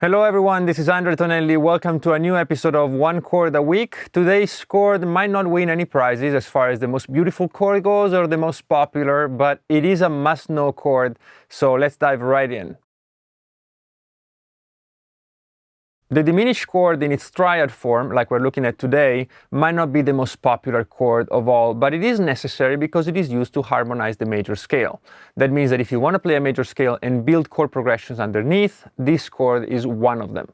Hello everyone, this is Tonelli. Welcome to a new episode of One Chord a Week. Today's chord might not win any prizes as far as the most beautiful chord goes or the most popular, but it is a must-know chord, so let's dive right in. The diminished chord in its triad form, like we're looking at today, might not be the most popular chord of all, but it is necessary because it is used to harmonize the major scale. That means that if you want to play a major scale and build chord progressions underneath, this chord is one of them.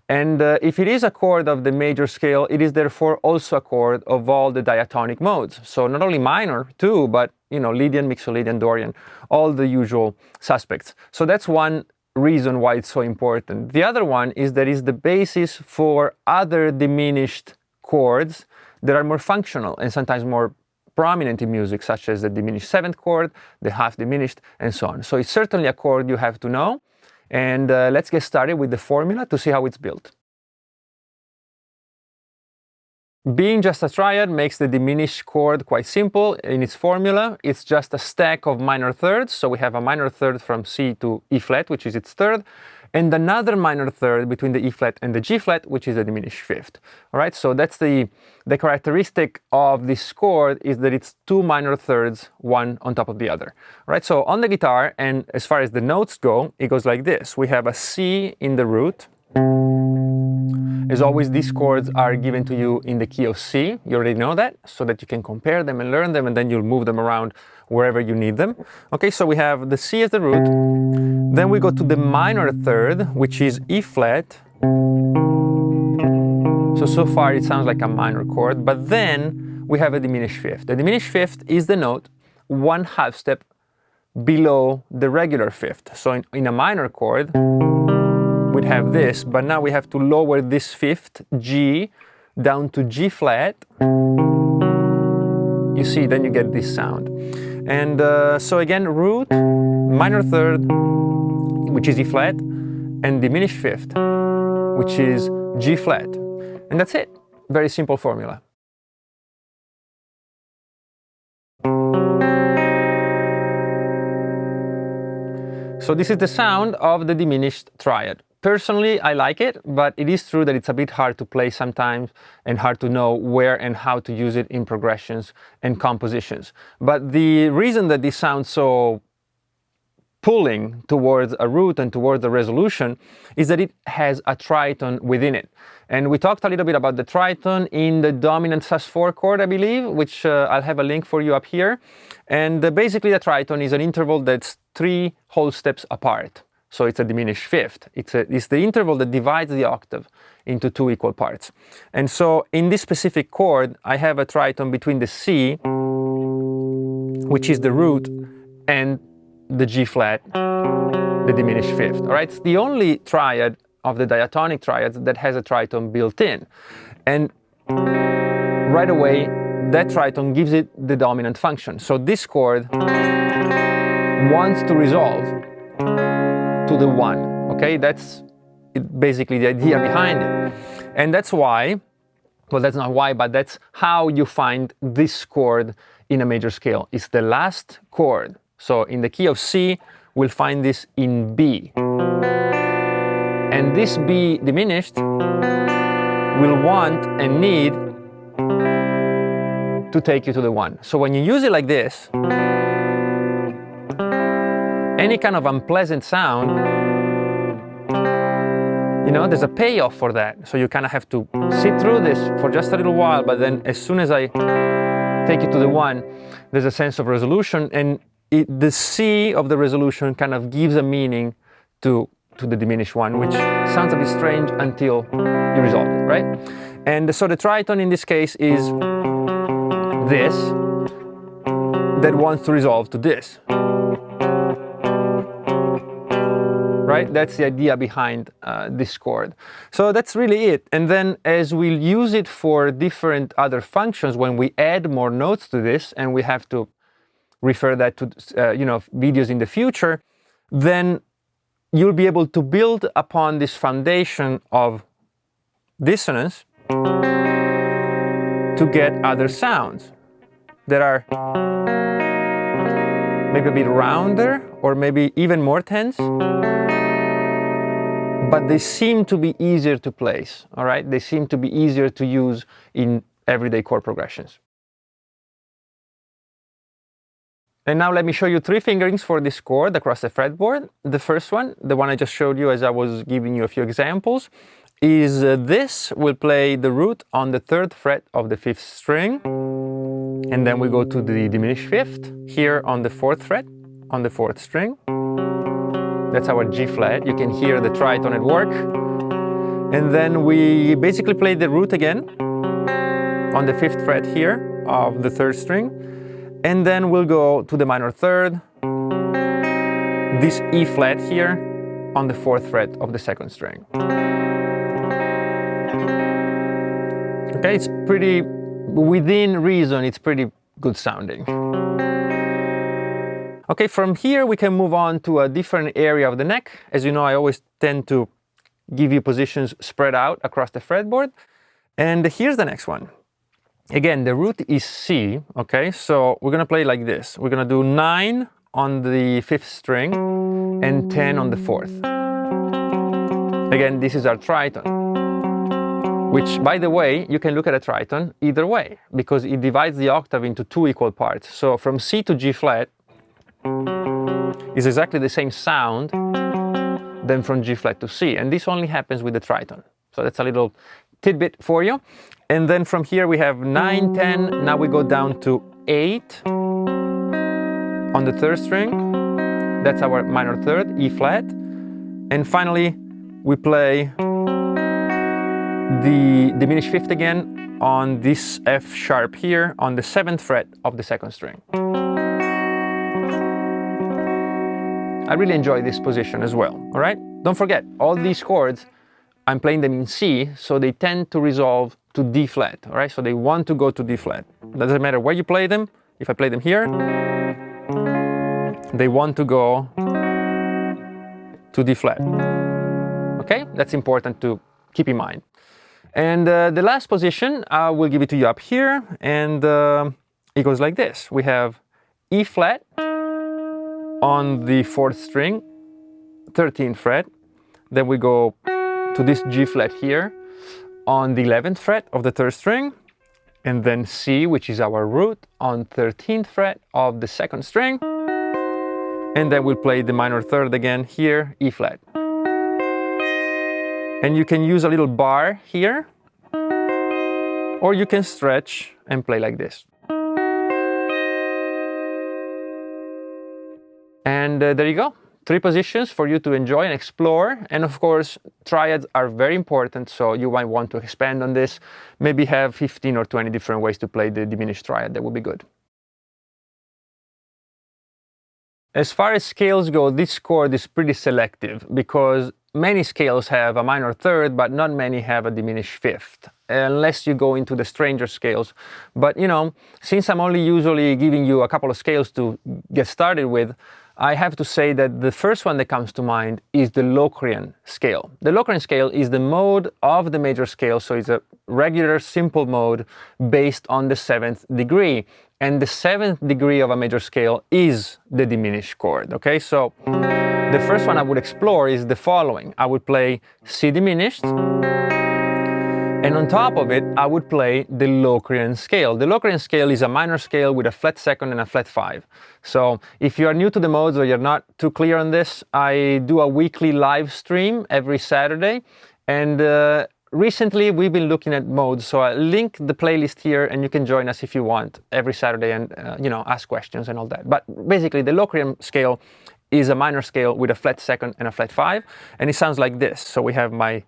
And if it is a chord of the major scale, it is therefore also a chord of all the diatonic modes. So not only minor too, but Lydian, Mixolydian, Dorian, all the usual suspects. So that's one reason why it's so important. The other one is that it's the basis for other diminished chords that are more functional and sometimes more prominent in music, such as the diminished seventh chord, the half diminished, and so on. So it's certainly a chord you have to know. And let's get started with the formula to see how it's built. Being just a triad makes the diminished chord quite simple in its formula. It's just a stack of minor thirds. So we have a minor third from C to E flat, which is its third, and another minor third between the E flat and the G flat, which is a diminished fifth. All right, so that's the characteristic of this chord, is that it's two minor thirds, one on top of the other. All right, so on the guitar, and as far as the notes go, it goes like this. We have a C in the root. As always, these chords are given to you in the key of C. You already know that, so that you can compare them and learn them, and then you'll move them around wherever you need them. Okay, so we have the C as the root. Then we go to the minor third, which is E flat. So far it sounds like a minor chord, but then we have a diminished fifth. The diminished fifth is the note one half step below the regular fifth. So in a minor chord, we'd have this, but now we have to lower this fifth, G, down to G flat. You see, then you get this sound. And so again, root, minor third, which is E flat, and diminished fifth, which is G flat. And that's it. Very simple formula. So this is the sound of the diminished triad. Personally, I like it, but it is true that it's a bit hard to play sometimes and hard to know where and how to use it in progressions and compositions. But the reason that this sounds so pulling towards a root and towards the resolution is that it has a triton within it. And we talked a little bit about the triton in the dominant sus4 chord, I believe, which I'll have a link for you up here. And basically the triton is an interval that's 3 whole steps apart. So it's a diminished fifth. It's the interval that divides the octave into 2 equal parts. And so in this specific chord, I have a triton between the C, which is the root, and the G flat, the diminished fifth. All right, it's the only triad of the diatonic triads that has a triton built in. And right away, that triton gives it the dominant function. So this chord wants to resolve to the 1, okay? That's basically the idea behind it. And that's why, well, that's not why, but that's how you find this chord in a major scale. It's the last chord. So in the key of C, we'll find this in B. And this B diminished will want and need to take you to the 1. So when you use it like this, any kind of unpleasant sound, there's a payoff for that. So you kind of have to sit through this for just a little while, but then as soon as I take you to the 1, there's a sense of resolution, and the C of the resolution kind of gives a meaning to the diminished one, which sounds a bit strange until you resolve it, right? And so the triton in this case is this that wants to resolve to this. Right? That's the idea behind this chord. So that's really it. And then as we'll use it for different other functions, when we add more notes to this, and we have to refer that to videos in the future, then you'll be able to build upon this foundation of dissonance to get other sounds that are maybe a bit rounder or maybe even more tense. but they seem to be easier to place, all right? They seem to be easier to use in everyday chord progressions. And now let me show you 3 fingerings for this chord across the fretboard. The first one, the one I just showed you as I was giving you a few examples, is this. We'll play the root on the 3rd fret of the 5th string, and then we go to the diminished 5th here on the 4th fret on the 4th string. That's our G flat. You can hear the tritone at work. And then we basically play the root again on the 5th fret here of the 3rd string. And then we'll go to the minor 3rd, this E flat here on the 4th fret of the 2nd string. Okay, it's pretty, within reason, it's pretty good sounding. Okay, from here we can move on to a different area of the neck. As you know, I always tend to give you positions spread out across the fretboard. And here's the next one. Again, the root is C, okay? So we're gonna play like this. We're gonna do 9 on the 5th string and 10 on the 4th. Again, this is our tritone, which, by the way, you can look at a tritone either way, because it divides the octave into 2 equal parts. So from C to G flat is exactly the same sound than from G flat to C, and this only happens with the tritone. So that's a little tidbit for you. And then from here we have 9, 10, now we go down to 8 on the 3rd string. That's our minor 3rd, E flat. And finally we play the diminished 5th again on this F sharp here on the 7th fret of the 2nd string. I really enjoy this position as well, all right? Don't forget, all these chords, I'm playing them in C, so they tend to resolve to D flat, all right? So they want to go to D flat. Doesn't matter where you play them. If I play them here, they want to go to D flat, okay? That's important to keep in mind. And the last position, I will give it to you up here, and it goes like this. We have E flat on the 4th string, 13th fret. Then we go to this G flat here on the 11th fret of the 3rd string, and then C, which is our root, on 13th fret of the 2nd string, and then we'll play the minor 3rd again here, E flat. And you can use a little bar here, or you can stretch and play like this. And there you go. 3 positions for you to enjoy and explore. And of course, triads are very important, so you might want to expand on this. Maybe have 15 or 20 different ways to play the diminished triad. That would be good. As far as scales go, this chord is pretty selective because many scales have a minor 3rd, but not many have a diminished 5th, unless you go into the stranger scales. But you know, since I'm only usually giving you a couple of scales to get started with, I have to say that the first one that comes to mind is the Locrian scale. The Locrian scale is the mode of the major scale, so it's a regular simple mode based on the 7th degree. And the 7th degree of a major scale is the diminished chord, okay? So the first one I would explore is the following. I would play C diminished, and on top of it, I would play the Locrian scale. The Locrian scale is a minor scale with a flat 2nd and a flat 5. So if you are new to the modes or you're not too clear on this, I do a weekly live stream every Saturday. And recently we've been looking at modes, so I'll link the playlist here and you can join us if you want every Saturday and you know, ask questions and all that. But basically the Locrian scale is a minor scale with a flat 2nd and a flat 5, and it sounds like this. So we have my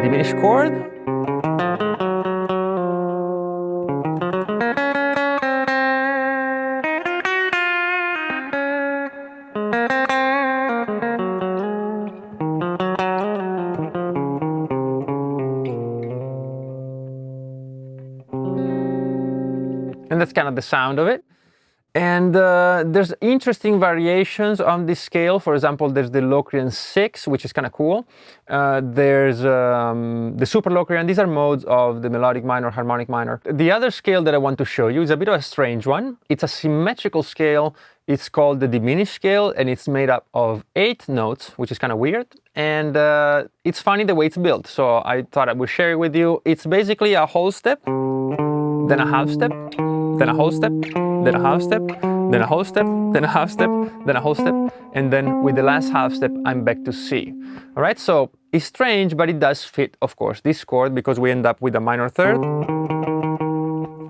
diminished chord, and that's kind of the sound of it. And there's interesting variations on this scale. For example, there's the Locrian 6, which is kind of cool. There's the Super Locrian. These are modes of the melodic minor, harmonic minor. The other scale that I want to show you is a bit of a strange one. It's a symmetrical scale. It's called the diminished scale, and it's made up of 8 notes, which is kind of weird. And it's funny the way it's built. So I thought I would share it with you. It's basically a whole step, then a half step, then a whole step, then a half step, then a whole step, then a half step, then a whole step, and then with the last half step, I'm back to C. All right, so it's strange, but it does fit, of course, this chord, because we end up with a minor third,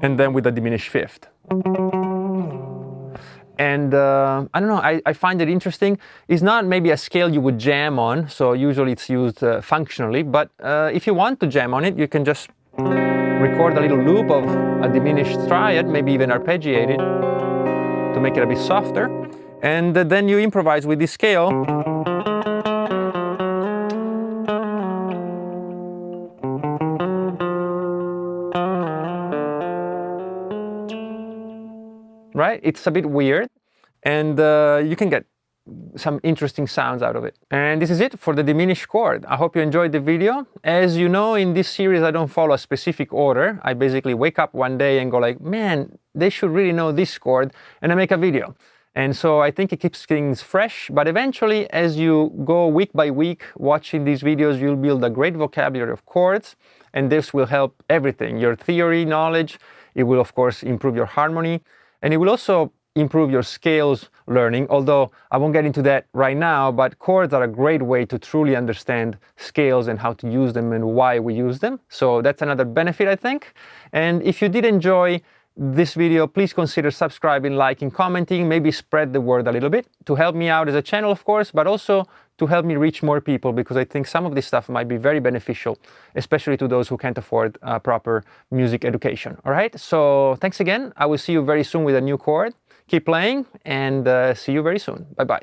and then with a diminished fifth. And I don't know, I find it interesting. It's not maybe a scale you would jam on, so usually it's used functionally, but if you want to jam on it, you can just record a little loop of a diminished triad, maybe even arpeggiate it to make it a bit softer, and then you improvise with this scale. Right? It's a bit weird, and you can get some interesting sounds out of it. And this is it for the diminished chord. I hope you enjoyed the video. As you know, in this series I don't follow a specific order. I basically wake up one day and go like, man, they should really know this chord, and I make a video. And so I think it keeps things fresh, but eventually as you go week by week watching these videos, you'll build a great vocabulary of chords, and this will help everything. Your theory knowledge, it will of course improve your harmony, and it will also improve your scales learning, although I won't get into that right now, but chords are a great way to truly understand scales and how to use them and why we use them. So that's another benefit, I think. And if you did enjoy this video, please consider subscribing, liking, commenting, maybe spread the word a little bit to help me out as a channel, of course, but also to help me reach more people, because I think some of this stuff might be very beneficial, especially to those who can't afford proper music education. All right, so thanks again. I will see you very soon with a new chord. Keep playing, and see you very soon. Bye-bye.